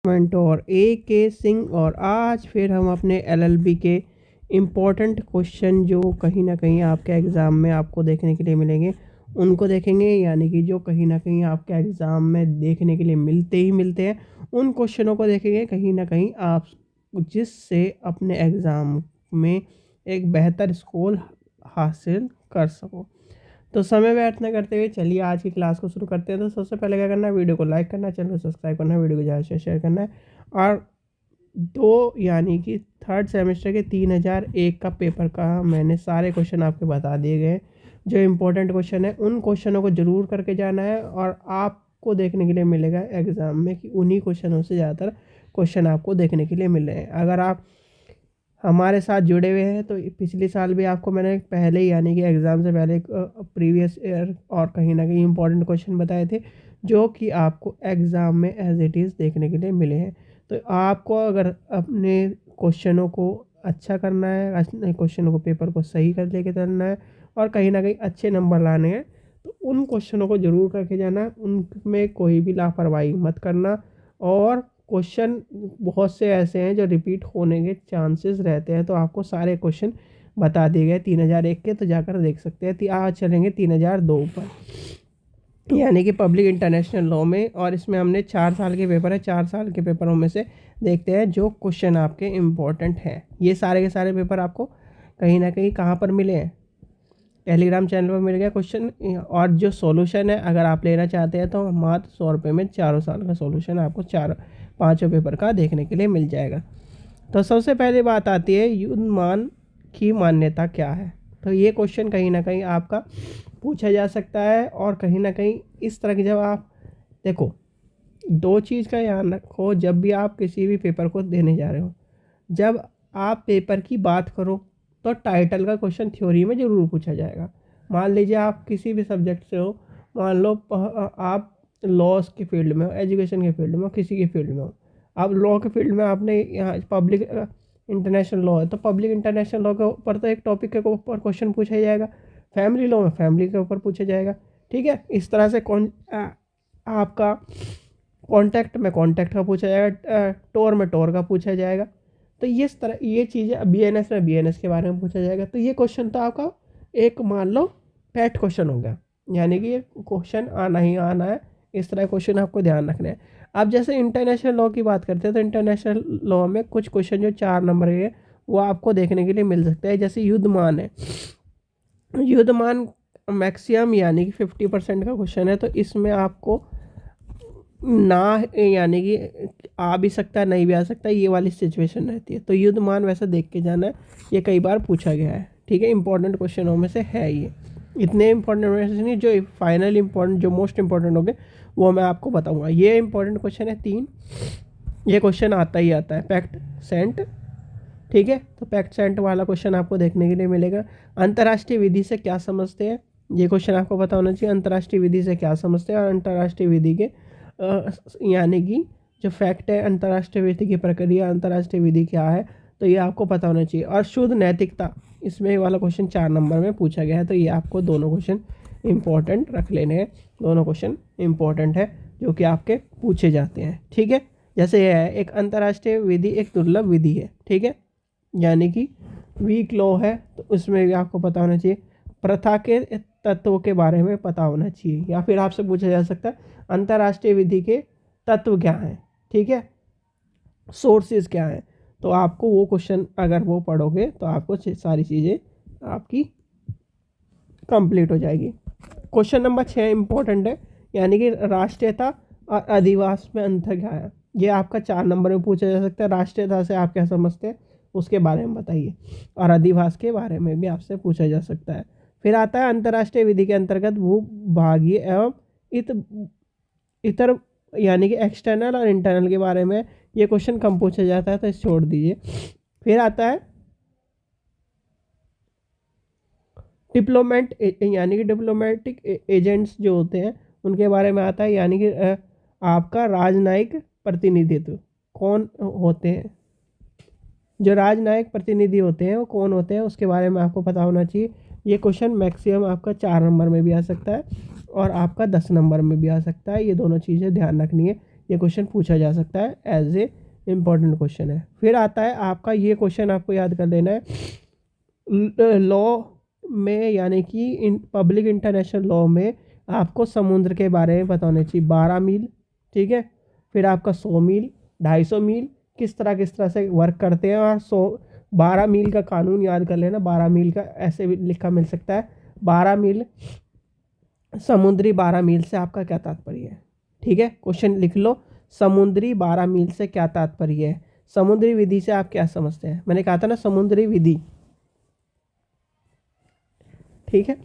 और ए के सिंह। और आज फिर हम अपने एलएलबी के इम्पोर्टेंट क्वेश्चन जो कहीं ना कहीं आपके एग्ज़ाम में आपको देखने के लिए मिलेंगे उनको देखेंगे, यानी कि जो कहीं ना कहीं आपके एग्ज़ाम में देखने के लिए मिलते हैं उन क्वेश्चनों को देखेंगे कहीं ना कहीं आप, जिससे अपने एग्ज़ाम में एक बेहतर स्कोर हासिल कर सको। तो समय व्यर्थ न करते हुए चलिए आज की क्लास को शुरू करते हैं। तो सबसे पहले क्या करना है, वीडियो को लाइक करना है, चैनल को सब्सक्राइब करना है, वीडियो को ज़्यादा से शेयर करना है। और दो यानी कि थर्ड सेमेस्टर के 3001 का पेपर का मैंने सारे क्वेश्चन आपके बता दिए गए। जो इम्पोर्टेंट क्वेश्चन है उन क्वेश्चनों को ज़रूर करके जाना है और आपको देखने के लिए मिलेगा एग्ज़ाम में कि उन्हीं क्वेश्चनों से ज़्यादातर क्वेश्चन आपको देखने के लिए मिल रहे हैं। अगर आप हमारे साथ जुड़े हुए हैं तो पिछले साल भी आपको मैंने पहले ही यानी कि एग्ज़ाम से पहले प्रीवियस ईयर और कहीं ना कहीं इंपॉर्टेंट क्वेश्चन बताए थे जो कि आपको एग्ज़ाम में एज इट इज़ देखने के लिए मिले हैं। तो आपको अगर अपने क्वेश्चनों को अच्छा करना है, अपने क्वेश्चनों को पेपर को सही कर लेके चलना है और कहीं ना कहीं अच्छे नंबर लाने हैं, तो उन क्वेश्चनों को ज़रूर करके जाना, उनमें कोई भी लापरवाही मत करना। और क्वेश्चन बहुत से ऐसे हैं जो रिपीट होने के चांसेस रहते हैं, तो आपको सारे क्वेश्चन बता दिए गए 3001 के, तो जाकर देख सकते हैं। आज चलेंगे 3002 पर, यानी कि पब्लिक इंटरनेशनल लॉ में। और इसमें हमने 4 साल के पेपर है, 4 साल के पेपरों में से देखते हैं जो क्वेश्चन आपके इम्पोर्टेंट हैं। ये सारे के सारे पेपर आपको कहीं ना कहीं कहाँ पर मिले हैं, टेलीग्राम चैनल पर मिल गया क्वेश्चन। और जो सॉल्यूशन है अगर आप लेना चाहते हैं तो मात्र 100 रुपये में 4 साल का सॉल्यूशन आपको 4-5 पेपर का देखने के लिए मिल जाएगा। तो सबसे पहले बात आती है युद्धमान की मान्यता क्या है। तो ये क्वेश्चन कहीं ना कहीं आपका पूछा जा सकता है और कहीं ना कहीं इस तरह की, जब आप देखो दो चीज़ का ध्यान रखो जब भी आप किसी भी पेपर को देने जा रहे हो। जब आप पेपर की बात करो तो टाइटल का क्वेश्चन थ्योरी में ज़रूर पूछा जाएगा। मान लीजिए आप किसी भी सब्जेक्ट से हो, मान लो आप लॉस के फील्ड में हो, एजुकेशन के फील्ड में हो, किसी के फील्ड में हो। अब लॉ के फील्ड में आपने यहाँ पब्लिक इंटरनेशनल लॉ है तो पब्लिक इंटरनेशनल लॉ के ऊपर तो एक टॉपिक के ऊपर क्वेश्चन पूछा जाएगा। फैमिली लॉ में फैमिली के ऊपर पूछा जाएगा। ठीक है, इस तरह से आपका कॉन्टैक्ट में कॉन्टैक्ट का पूछा जाएगा, टोर में टोर का पूछा जाएगा। तो इस तरह ये चीज़ें बीएनएस में बीएनएस के बारे में पूछा जाएगा। तो ये क्वेश्चन तो आपका एक मान लो पैट क्वेश्चन हो गया, यानी कि ये क्वेश्चन आना ही आना है। इस तरह क्वेश्चन आपको ध्यान रखना है। अब जैसे इंटरनेशनल लॉ की बात करते हैं तो इंटरनेशनल लॉ में कुछ क्वेश्चन जो 4 नंबर के वो आपको देखने के लिए मिल सकता है। जैसे युद्धमान है, युद्धमान मैक्सिमम यानी कि 50% का क्वेश्चन है, तो इसमें आपको ना यानी कि आ भी सकता है नहीं भी आ सकता है, ये वाली सिचुएशन रहती है। तो युद्धमान वैसे देख के जाना है, ये कई बार पूछा गया है। ठीक है, इंपॉर्टेंट क्वेश्चनों में से है ये, इतने इंपॉर्टेंट में से नहीं, जो फाइनल इंपॉर्टेंट जो मोस्ट इंपॉर्टेंट होंगे वो मैं आपको बताऊंगा। ये इंपॉर्टेंट क्वेश्चन है 3, ये क्वेश्चन आता ही आता है पैक्ट सेंट। ठीक है, तो पैक्ट सेंट वाला क्वेश्चन आपको देखने के लिए मिलेगा। अंतर्राष्ट्रीय विधि से क्या समझते हैं, ये क्वेश्चन आपको पता होना चाहिए। अंतर्राष्ट्रीय विधि से क्या समझते हैं और अंतर्राष्ट्रीय विधि के यानी कि जो फैक्ट है अंतर्राष्ट्रीय विधि की प्रक्रिया, अंतर्राष्ट्रीय विधि क्या है, तो ये आपको पता होना चाहिए। और शुद्ध नैतिकता, इसमें वाला क्वेश्चन 4 नंबर में पूछा गया है, तो ये आपको दोनों क्वेश्चन इंपॉर्टेंट रख लेने हैं। दोनों क्वेश्चन इंपॉर्टेंट है जो कि आपके पूछे जाते हैं। ठीक है, जैसे ये है, एक अंतर्राष्ट्रीय विधि एक दुर्लभ विधि है। ठीक है, यानी कि वीक लॉ है, तो उसमें भी आपको पता होना चाहिए। प्रथा के तत्वों के बारे में पता होना चाहिए। या फिर आपसे पूछा जा सकता है अंतर्राष्ट्रीय विधि के तत्व क्या हैं। ठीक है, सोर्सेज क्या हैं, तो आपको वो क्वेश्चन अगर वो पढ़ोगे तो आपको सारी चीज़ें आपकी कंप्लीट हो जाएगी। क्वेश्चन नंबर 6 इंपॉर्टेंट है, यानी कि राष्ट्रीयता और अधिवास में अंतर क्या है। ये आपका 4 नंबर में पूछा जा सकता है। राष्ट्रीयता से आप क्या समझते हैं उसके बारे में बताइए, और अधिवास के बारे में भी आपसे पूछा जा सकता है। फिर आता है अंतर्राष्ट्रीय विधि के अंतर्गत भूभागीय एवं इतर यानी कि एक्सटर्नल और इंटरनल के बारे में ये क्वेश्चन कम पूछा जाता है, तो इसे छोड़ दीजिए। फिर आता है डिप्लोमेट यानी कि डिप्लोमेटिक एजेंट्स जो होते हैं उनके बारे में आता है, यानी कि आपका राजनयिक प्रतिनिधित्व कौन होते हैं, जो राजनयिक प्रतिनिधि होते हैं वो कौन होते हैं उसके बारे में आपको पता होना चाहिए। ये क्वेश्चन मैक्सिमम आपका 4 नंबर में भी आ सकता है और आपका 10 नंबर में भी आ सकता है। ये दोनों चीज़ें ध्यान रखनी है, ये क्वेश्चन पूछा जा सकता है, एज ए इम्पॉर्टेंट क्वेश्चन है। फिर आता है आपका ये क्वेश्चन, आपको याद कर लेना है लॉ में, यानी कि पब्लिक इंटरनेशनल लॉ में आपको समुद्र के बारे में पता होना चाहिए। 12 मील, ठीक है, फिर आपका 100 मील, 250 मील किस तरह से वर्क करते हैं, और 12 मील का कानून याद कर लेना। 12 मील का ऐसे भी लिखा मिल सकता है, 12 मील समुद्री 12 मील से आपका क्या तात्पर्य है, ठीक है। क्वेश्चन लिख लो, समुद्री 12 मील से क्या तात्पर्य है। समुद्री विधि से आप क्या समझते हैं, मैंने कहा था ना समुद्री विधि, ठीक है।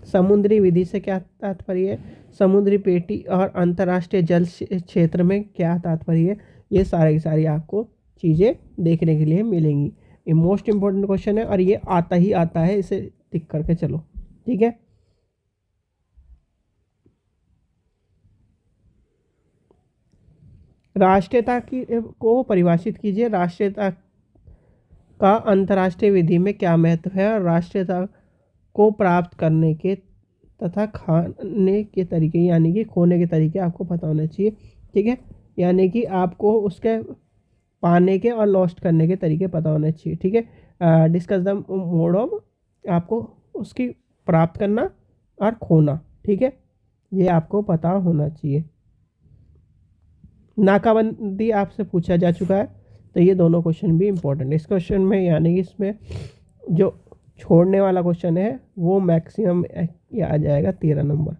समुद्री विधि से क्या तात्पर्य है, समुद्री पेटी और अंतर्राष्ट्रीय जल क्षेत्र में क्या तात्पर्य है, ये सारी सारी आपको चीज़ें देखने के लिए मिलेंगी। ये मोस्ट इंपॉर्टेंट क्वेश्चन है और ये आता ही आता है, इसे टिक करके चलो, ठीक है। राष्ट्रीयता की को परिभाषित कीजिए। राष्ट्रीयता का अंतर्राष्ट्रीय विधि में क्या महत्व है, और राष्ट्रीयता को प्राप्त करने के तथा खाने के तरीके, यानी कि खोने के तरीके आपको पता होने चाहिए, ठीक है। यानी कि आपको उसके पाने के और लॉस्ट करने के तरीके पता होने चाहिए, ठीक है। डिस्कस द मोड ऑफ, आपको उसकी प्राप्त करना और खोना, ठीक है, ये आपको पता होना चाहिए। नाकाबंदी आपसे पूछा जा चुका है, तो ये दोनों क्वेश्चन भी इंपॉर्टेंट है इस क्वेश्चन में, यानी कि इसमें जो छोड़ने वाला क्वेश्चन है वो मैक्सिमम ये आ जाएगा 13 नंबर,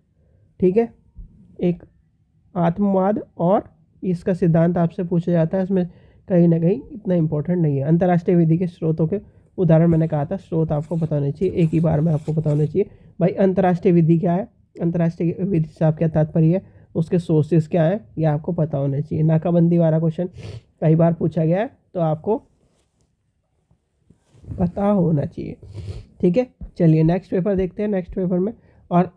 ठीक है। एक आत्मवाद और इसका सिद्धांत आपसे पूछा जाता है, इसमें कहीं ना कहीं इतना इंपॉर्टेंट नहीं है। अंतर्राष्ट्रीय विधि के स्रोतों के उदाहरण मैंने कहा था, स्रोत आपको पता होने चाहिए, एक ही बार में आपको पता होने चाहिए भाई अंतर्राष्ट्रीय विधि क्या है, अंतर्राष्ट्रीय विधि से आप क्या तात्पर्य है, उसके सोर्सेज क्या है, ये आपको पता होने चाहिए। नाकाबंदी वाला क्वेश्चन कई बार पूछा गया है, तो आपको पता होना चाहिए, ठीक है। चलिए नेक्स्ट पेपर देखते हैं। नेक्स्ट पेपर में और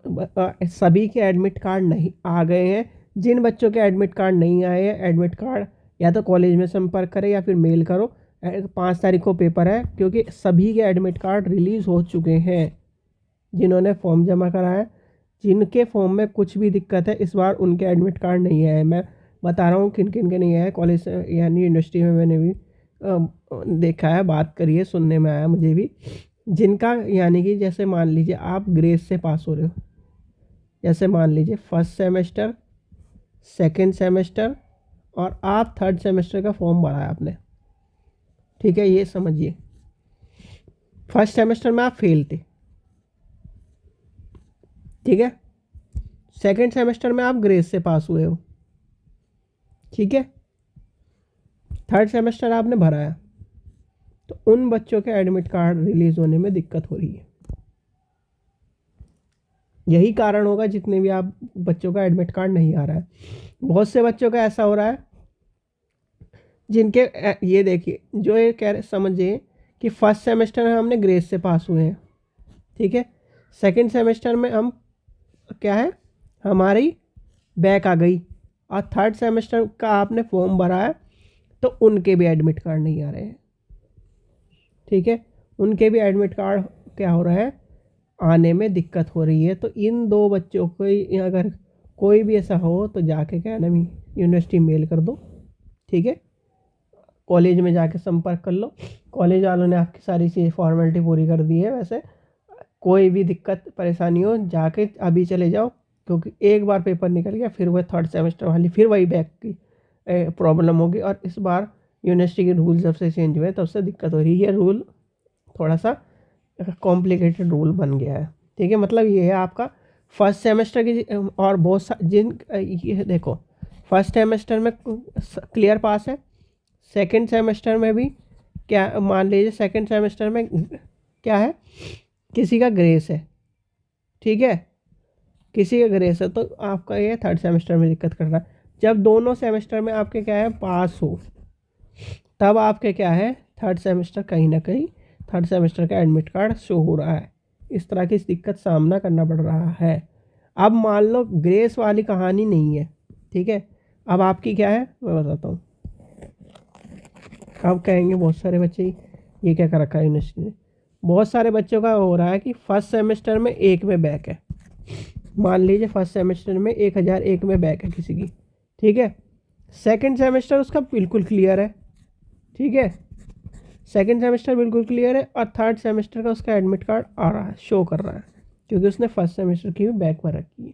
सभी के एडमिट कार्ड नहीं आ गए हैं, जिन बच्चों के एडमिट कार्ड नहीं आए हैं, एडमिट कार्ड या तो कॉलेज में संपर्क करें या फिर मेल करो। 5 तारीख को पेपर है, क्योंकि सभी के एडमिट कार्ड रिलीज़ हो चुके हैं। जिन्होंने फॉर्म जमा कराया, जिनके फॉर्म में कुछ भी दिक्कत है इस बार उनके एडमिट कार्ड नहीं आए। मैं बता रहा हूँ किन किन के नहीं आए। कॉलेज यानी यूनिवर्सिटी में मैंने भी देखा है, बात करिए, सुनने में आया मुझे भी। जिनका यानी कि जैसे मान लीजिए आप ग्रेस से पास हो रहे हो, जैसे मान लीजिए फर्स्ट सेमेस्टर, सेकंड सेमेस्टर और आप थर्ड सेमेस्टर का फॉर्म भरा है आपने, ठीक है। ये समझिए फर्स्ट सेमेस्टर में आप फेल थे, ठीक है। सेकंड सेमेस्टर में आप ग्रेस से पास हुए हो, ठीक है। थर्ड सेमेस्टर आपने भरा है, तो उन बच्चों के एडमिट कार्ड रिलीज होने में दिक्कत हो रही है। यही कारण होगा जितने भी आप बच्चों का एडमिट कार्ड नहीं आ रहा है। बहुत से बच्चों का ऐसा हो रहा है जिनके ये देखिए, जो ये कह रहे समझिए कि फर्स्ट सेमेस्टर में हमने ग्रेस से पास हुए हैं, ठीक है। सेकंड सेमेस्टर में हम क्या है, हमारी बैक आ गई, और थर्ड सेमेस्टर का आपने फॉर्म भरा है, तो उनके भी एडमिट कार्ड नहीं आ रहे हैं, ठीक है। उनके भी एडमिट कार्ड क्या हो रहा है, आने में दिक्कत हो रही है। तो इन दो बच्चों को अगर कोई भी ऐसा हो तो जाके क्या ना यूनिवर्सिटी मेल कर दो, ठीक है। कॉलेज में जाके संपर्क कर लो, कॉलेज वालों ने आपकी सारी चीज़ फॉर्मेलिटी पूरी कर दी है। वैसे कोई भी दिक्कत परेशानी हो जाके अभी चले जाओ, क्योंकि एक बार पेपर निकल गया फिर वह थर्ड सेमेस्टर वाली फिर वही बैक की प्रॉब्लम होगी। और इस बार यूनिवर्सिटी के रूल जब से चेंज हुए तब से दिक्कत हो रही है। ये रूल थोड़ा सा कॉम्प्लिकेटेड रूल बन गया है, ठीक है। मतलब ये है आपका फर्स्ट सेमेस्टर की, और बहुत जिन ये देखो फर्स्ट सेमेस्टर में क्लियर पास है, सेकंड सेमेस्टर में भी क्या मान लीजिए सेकंड सेमेस्टर में क्या है, किसी का ग्रेस है, ठीक है, किसी का ग्रेस है, तो आपका ये थर्ड सेमेस्टर में दिक्कत कर रहा है। जब दोनों सेमेस्टर में आपके क्या है पास हो, तब आपके क्या है थर्ड सेमेस्टर कहीं ना कहीं थर्ड सेमेस्टर का एडमिट कार्ड शो हो रहा है। इस तरह की दिक्कत सामना करना पड़ रहा है। अब मान लो ग्रेस वाली कहानी नहीं है, ठीक है। अब आपकी क्या है मैं बताता हूँ। अब कहेंगे बहुत सारे बच्चे ये क्या कर रखा है यूनिवर्सिटी ने। बहुत सारे बच्चों का हो रहा है कि फर्स्ट सेमेस्टर में एक में बैक है, मान लीजिए फर्स्ट सेमेस्टर में 1001 में बैक है किसी की, ठीक है। सेकंड सेमेस्टर उसका बिल्कुल क्लियर है, ठीक है, सेकंड सेमेस्टर बिल्कुल क्लियर है। और थर्ड सेमेस्टर का उसका एडमिट कार्ड आ रहा है, शो कर रहा है, क्योंकि उसने फर्स्ट सेमेस्टर की भी बैक पर रखी है।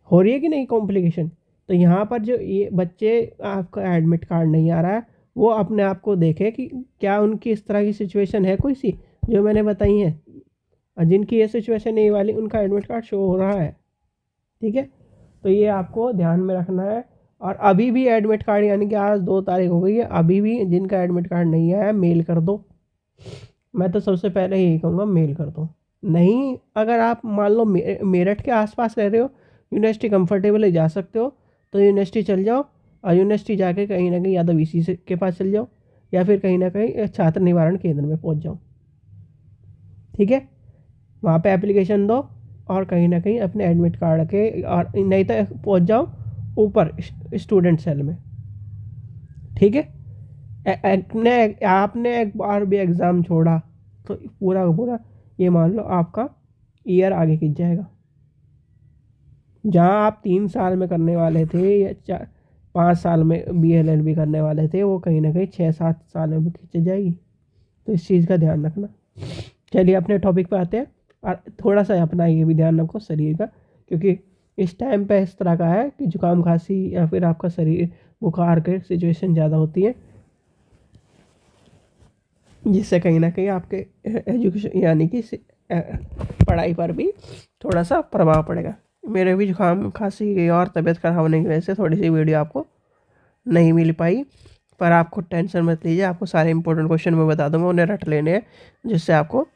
हो रही है कि नहीं कॉम्प्लिकेशन। तो यहाँ पर जो ये बच्चे आपका एडमिट कार्ड नहीं आ रहा है, वो अपने आप को देखे कि क्या उनकी इस तरह की सिचुएशन है कोई सी जो मैंने बताई है, और जिनकी ये सिचुएशन नहीं वाली उनका एडमिट कार्ड शो हो रहा है, ठीक है। तो ये आपको ध्यान में रखना है। और अभी भी एडमिट कार्ड, यानी कि आज 2 तारीख हो गई है, अभी भी जिनका एडमिट कार्ड नहीं आया मेल कर दो। मैं तो सबसे पहले यही कहूँगा, मेल कर दो। नहीं, अगर आप मान लो मेरठ के आसपास रह रहे हो, यूनिवर्सिटी कंफर्टेबली जा सकते हो, तो यूनिवर्सिटी चल जाओ। और यूनिवर्सिटी जाके कहीं ना कहीं या तो वीसी से के पास चल जाओ, या फिर कहीं ना कहीं छात्र निवारण केंद्र में पहुंच जाओ, ठीक है। वहाँ पे एप्लीकेशन दो, और कहीं ना कहीं अपने एडमिट कार्ड के, और नहीं तो पहुंच जाओ ऊपर स्टूडेंट सेल में, ठीक है। आपने एक बार भी एग्ज़ाम छोड़ा तो पूरा का पूरा ये मान लो आपका ईयर आगे खिंच जाएगा। जहाँ आप 3 साल में करने वाले थे या 5 साल में BLLB करने वाले थे, वो कहीं ना कहीं 6-7 साल में भी खिंच जाएगी। तो इस चीज़ का ध्यान रखना। चलिए अपने टॉपिक पे आते हैं। और थोड़ा सा अपना ये भी ध्यान रखो शरीर का, क्योंकि इस टाइम पे इस तरह का है कि जुकाम खांसी या फिर आपका शरीर बुखार के सिचुएशन ज़्यादा होती है, जिससे कहीं ना कहीं आपके एजुकेशन यानी कि पढ़ाई पर भी थोड़ा सा प्रभाव पड़ेगा। मेरे भी जुकाम खांसी और तबीयत खराब होने की वजह से थोड़ी सी वीडियो आपको नहीं मिल पाई, पर आपको टेंशन मत लीजिए, आपको सारे इंपॉर्टेंट क्वेश्चन मैं बता दूंगा, उन्हें रट लेने हैं, जिससे आपको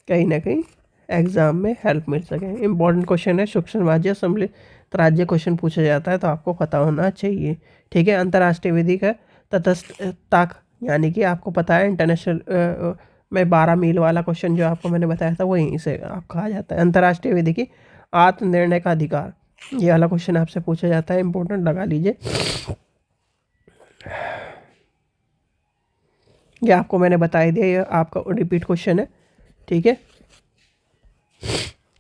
कहीं ना कहीं एग्जाम में हेल्प मिल सके। इंपॉर्टेंट क्वेश्चन है, सूक्ष्म राज्य सम्मिलित राज्य क्वेश्चन पूछा जाता है, तो आपको पता होना चाहिए, ठीक है। अंतर्राष्ट्रीय विधि का तटस्थता, यानी कि आपको पता है इंटरनेशनल में 12 मील वाला क्वेश्चन जो आपको मैंने बताया था, वहीं से आपका आ जाता है। अंतर्राष्ट्रीय विधि की आत्मनिर्णय का अधिकार, ये वाला क्वेश्चन आपसे पूछा जाता है, इंपॉर्टेंट लगा लीजिए। ये आपको मैंने बता दिया, ये आपका रिपीट क्वेश्चन है, ठीक है।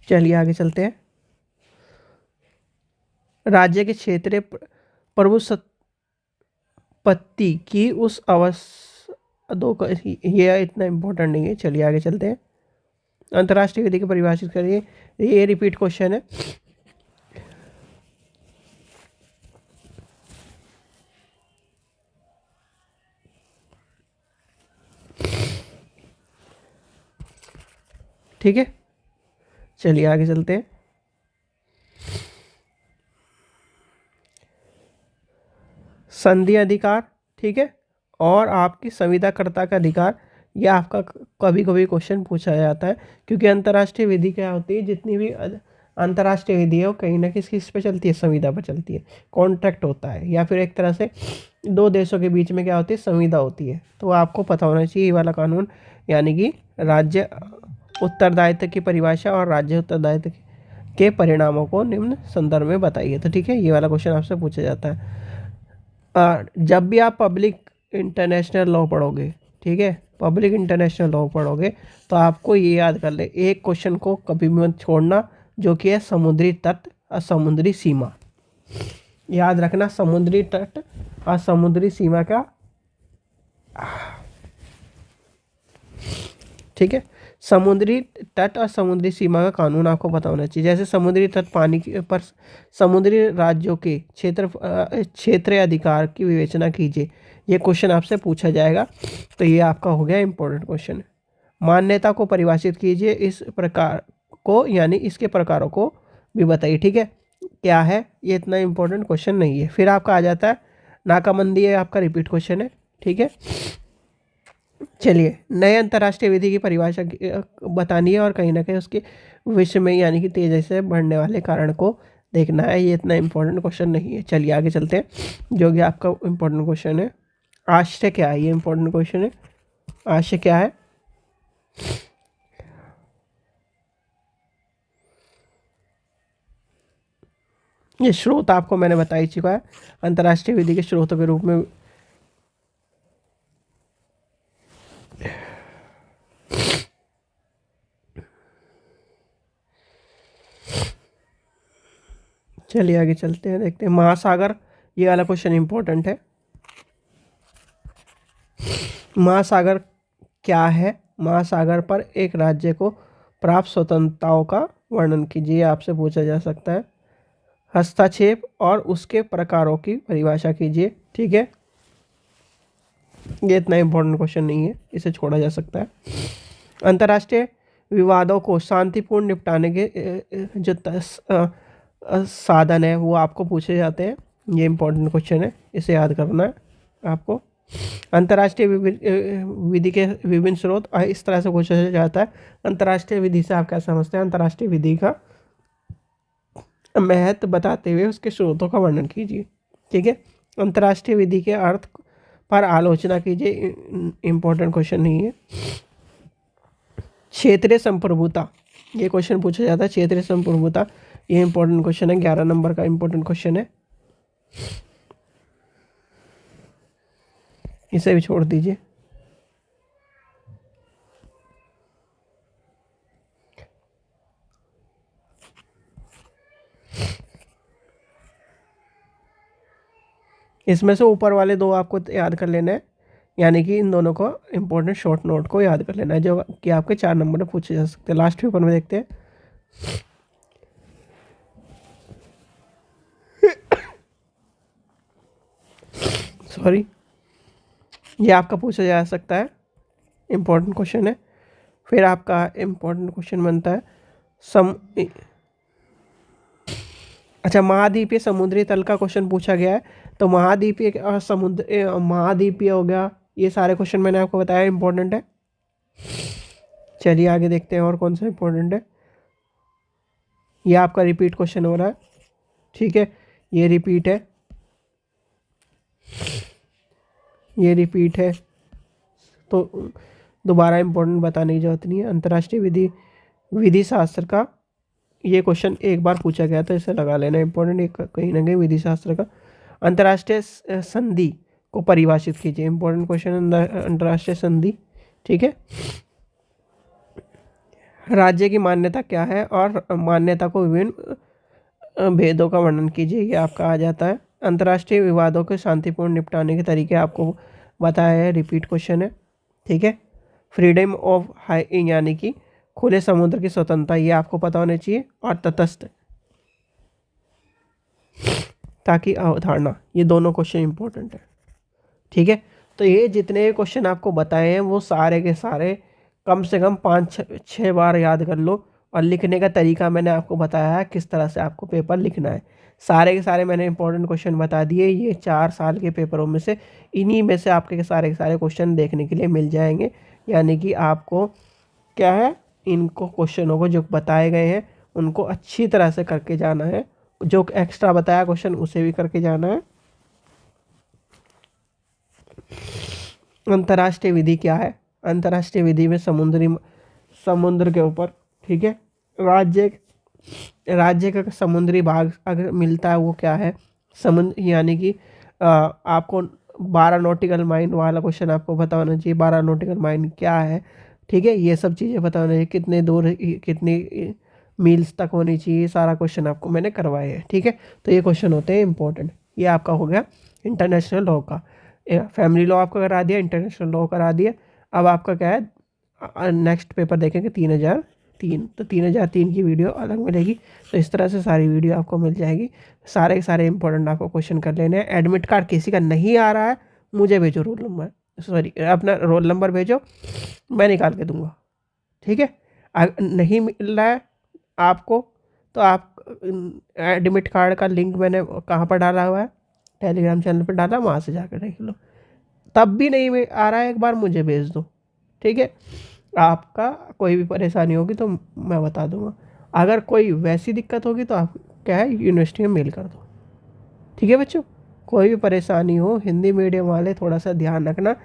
चलिए आगे चलते हैं। राज्य के क्षेत्रीय प्रभुसत्पत्ति की उस ये इतना इम्पोर्टेंट नहीं है, चलिए आगे चलते हैं। अंतर्राष्ट्रीय विधि को परिभाषित करिए, ये रिपीट क्वेश्चन है। ठीक है, चलिए आगे चलते हैं। संधि अधिकार, ठीक है, और आपकी संविदाकर्ता का अधिकार, यह आपका कभी कभी क्वेश्चन पूछा जाता है, क्योंकि अंतर्राष्ट्रीय विधि क्या होती है, जितनी भी अंतर्राष्ट्रीय विधि है वो कहीं ना कहीं किस पे चलती है, संविदा पर चलती है। कॉन्ट्रैक्ट होता है, या फिर एक तरह से 2 देशों के बीच में क्या होती है, संविदा होती है। तो आपको पता होना चाहिए ये वाला कानून, यानी कि राज्य उत्तरदायित्व की परिभाषा और राज्य उत्तरदायित्व के परिणामों को निम्न संदर्भ में बताइए। तो ठीक है, ये वाला क्वेश्चन आपसे पूछा जाता है। जब भी आप पब्लिक इंटरनेशनल लॉ पढ़ोगे, ठीक है, पब्लिक इंटरनेशनल लॉ पढ़ोगे, तो आपको ये याद कर ले, एक क्वेश्चन को कभी भी मत छोड़ना, जो कि है समुद्री तट और समुद्री सीमा। याद रखना, समुद्री तट और समुद्री सीमा का, ठीक है। समुद्री तट और समुद्री सीमा का कानून आपको पता होना चाहिए। जैसे समुद्री तट पानी पर समुद्री राज्यों के क्षेत्रीय अधिकार की विवेचना कीजिए, ये क्वेश्चन आपसे पूछा जाएगा। तो ये आपका हो गया इंपॉर्टेंट क्वेश्चन। मान्यता को परिभाषित कीजिए, इस प्रकार को यानी इसके प्रकारों को भी बताइए, ठीक है, क्या है ये, इतना इंपॉर्टेंट क्वेश्चन नहीं है। फिर आपका आ जाता है नाकाबंदी, है आपका रिपीट क्वेश्चन है, ठीक है। चलिए, नए अंतर्राष्ट्रीय विधि की परिभाषा बतानी है, और कहीं ना कहीं उसके विषय में यानी कि तेजी से बढ़ने वाले कारण को देखना है। ये इतना इंपॉर्टेंट क्वेश्चन नहीं है। चलिए आगे चलते हैं, जो कि आपका इंपॉर्टेंट क्वेश्चन है, आशय क्या है, ये इंपॉर्टेंट क्वेश्चन है। आशय क्या है, ये स्रोत आपको मैंने बता ही चुका है, अंतर्राष्ट्रीय विधि के स्रोतों के रूप में चलिए आगे चलते हैं, देखते हैं। महासागर ये वाला क्वेश्चन इंपॉर्टेंट है। महासागर क्या है? महासागर पर एक राज्य को प्राप्त स्वतंत्रताओं का वर्णन कीजिए, आपसे पूछा जा सकता है। हस्तक्षेप और उसके प्रकारों की परिभाषा कीजिए। ठीक है, ये इतना इम्पोर्टेंट क्वेश्चन नहीं है, इसे छोड़ा जा सकता है। अंतर्राष्ट्रीय विवादों को शांतिपूर्ण निपटाने के जो साधन है वो आपको पूछे जाते हैं। ये इम्पोर्टेंट क्वेश्चन है, इसे याद करना है आपको। अंतर्राष्ट्रीय विधि के विभिन्न स्रोत इस तरह से पूछा जाता है। अंतर्राष्ट्रीय विधि से आप क्या समझते हैं? अंतर्राष्ट्रीय विधि का महत्व बताते हुए उसके स्रोतों का वर्णन कीजिए। ठीक है, अंतर्राष्ट्रीय विधि के अर्थ पर आलोचना कीजिए, इंपॉर्टेंट क्वेश्चन नहीं है। क्षेत्रीय संप्रभुता, ये क्वेश्चन पूछा जाता है। क्षेत्रीय संप्रभुता ये इंपॉर्टेंट क्वेश्चन है, 11 नंबर का इंपॉर्टेंट क्वेश्चन है, इसे भी छोड़ दीजिए। इसमें से ऊपर वाले दो आपको याद कर लेना है, यानी कि इन दोनों को इंपॉर्टेंट शॉर्ट नोट को याद कर लेना है, जो कि आपके 4 नंबर में पूछे जा सकते हैं। लास्ट पेपर में देखते हैं। सॉरी, ये आपका पूछा जा सकता है, इम्पोर्टेंट क्वेश्चन है। फिर आपका इम्पोर्टेंट क्वेश्चन बनता है अच्छा, महाद्वीपीय समुद्री तल का क्वेश्चन पूछा गया है। तो महाद्वीपीय और समुद्र महाद्वीपीय हो गया, ये सारे क्वेश्चन मैंने आपको बताया इंपॉर्टेंट है। चलिए आगे देखते हैं और कौन सा इंपॉर्टेंट है। ये आपका रिपीट क्वेश्चन हो रहा है। ठीक है, ये रिपीट है, ये रिपीट है, तो दोबारा इंपॉर्टेंट बताने की जरूरत नहीं है। अंतर्राष्ट्रीय विधि शास्त्र का ये क्वेश्चन एक बार पूछा गया था, इसे लगा लेना इंपॉर्टेंट, कहीं ना कहीं विधि शास्त्र का। अंतर्राष्ट्रीय संधि को परिभाषित कीजिए, इंपॉर्टेंट क्वेश्चन, अंतर्राष्ट्रीय संधि। ठीक है, राज्य की मान्यता क्या है और मान्यता को विभिन्न भेदों का वर्णन कीजिए, ये आपका आ जाता है। अंतर्राष्ट्रीय विवादों के शांतिपूर्ण निपटाने के तरीके आपको बताया है, रिपीट क्वेश्चन है। ठीक है, फ्रीडम ऑफ हाई यानी कि खुले समुद्र की स्वतंत्रता, ये आपको पता होना चाहिए। और तटस्थ ताकि अवधारणा, ये दोनों क्वेश्चन इंपॉर्टेंट है। ठीक है, तो ये जितने क्वेश्चन आपको बताए हैं वो सारे के सारे कम से कम 5-6 बार याद कर लो। और लिखने का तरीका मैंने आपको बताया है, किस तरह से आपको पेपर लिखना है। सारे के सारे मैंने इंपॉर्टेंट क्वेश्चन बता दिए। ये 4 साल के पेपरों में से इन्हीं में से आपके के सारे क्वेश्चन देखने के लिए मिल जाएंगे। यानी कि आपको क्या है, इनको क्वेश्चनों को जो बताए गए हैं उनको अच्छी तरह से करके जाना है, जो एक्स्ट्रा बताया क्वेश्चन उसे भी करके जाना है। अंतर्राष्ट्रीय विधि क्या है? अंतर्राष्ट्रीय विधि में समुद्र के ऊपर, ठीक है, राज्य का समुद्री भाग अगर मिलता है वो क्या है? समुद्र, यानी कि आपको 12 नॉटिकल माइल वाला क्वेश्चन आपको पता होना चाहिए। 12 नॉटिकल माइल क्या है? ठीक है, ये सब चीज़ें पता होना चाहिए, कितने दूर कितनी मील्स तक होनी चाहिए, सारा क्वेश्चन आपको मैंने करवाए हैं। ठीक है, तो ये क्वेश्चन होते हैं इंपॉर्टेंट। ये आपका हो गया इंटरनेशनल लॉ का। फैमिली लॉ आपका करा दिया, इंटरनेशनल लॉ करा दिया। अब आपका क्या है, नेक्स्ट पेपर देखेंगे 3003। तो 3003 की वीडियो अलग मिलेगी। तो इस तरह से सारी वीडियो आपको मिल जाएगी। सारे के सारे इंपॉर्टेंट आपको क्वेश्चन कर लेने हैं। एडमिट कार्ड किसी का नहीं आ रहा है, मुझे भेजो रोल नंबर, सॉरी अपना रोल नंबर भेजो, मैं निकाल के दूंगा। ठीक है, अगर नहीं मिल रहा है आपको तो आप एडमिट कार्ड का लिंक मैंने कहाँ पर डाला हुआ है, टेलीग्राम चैनल पर डाला, वहाँ से जाकर देख लो। तब भी नहीं आ रहा है, एक बार मुझे भेज दो। ठीक है, आपका कोई भी परेशानी होगी तो मैं बता दूंगा। अगर कोई वैसी दिक्कत होगी तो आप क्या है, यूनिवर्सिटी में मेल कर दो। ठीक है बच्चों, कोई भी परेशानी हो, हिंदी मीडियम वाले थोड़ा सा ध्यान रखना।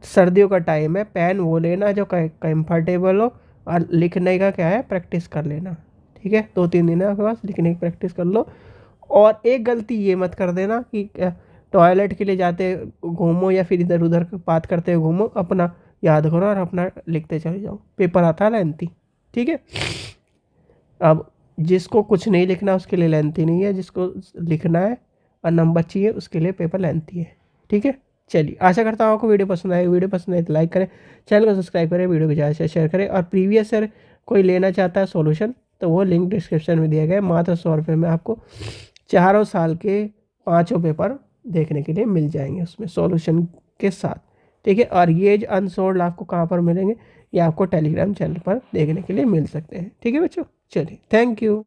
सर्दियों का टाइम है, पेन वो लेना जो कंफर्टेबल हो, और लिखने का क्या है, प्रैक्टिस कर लेना। ठीक है, 2-3 दिन है आपके पास, लिखने की प्रैक्टिस कर लो। और एक गलती ये मत कर देना कि टॉयलेट के लिए जाते घूमो या फिर इधर उधर बात करते हुए घूमो, अपना याद करो और अपना लिखते चले जाओ। पेपर आता है लेंथी। ठीक है, अब जिसको कुछ नहीं लिखना उसके लिए लेंथी नहीं है, जिसको लिखना है और नंबर चाहिए उसके लिए पेपर लेंथी है। ठीक है, चलिए आशा करता हूँ आपको वीडियो पसंद आए। वीडियो पसंद आए तो लाइक करें, चैनल को सब्सक्राइब करें, वीडियो को ज़्यादा से शेयर करें। और प्रीवियस ईयर कोई लेना चाहता है सॉल्यूशन तो वो लिंक डिस्क्रिप्शन में दिया गया है। मात्र 100 रुपये में आपको चारों साल के 5 पेपर देखने के लिए मिल जाएंगे उसमें सॉल्यूशन के साथ। ठीक है, और ये जो अनसोल्ड आपको कहाँ पर मिलेंगे, ये आपको टेलीग्राम चैनल पर देखने के लिए मिल सकते हैं। ठीक है बच्चों, चलिए थैंक यू।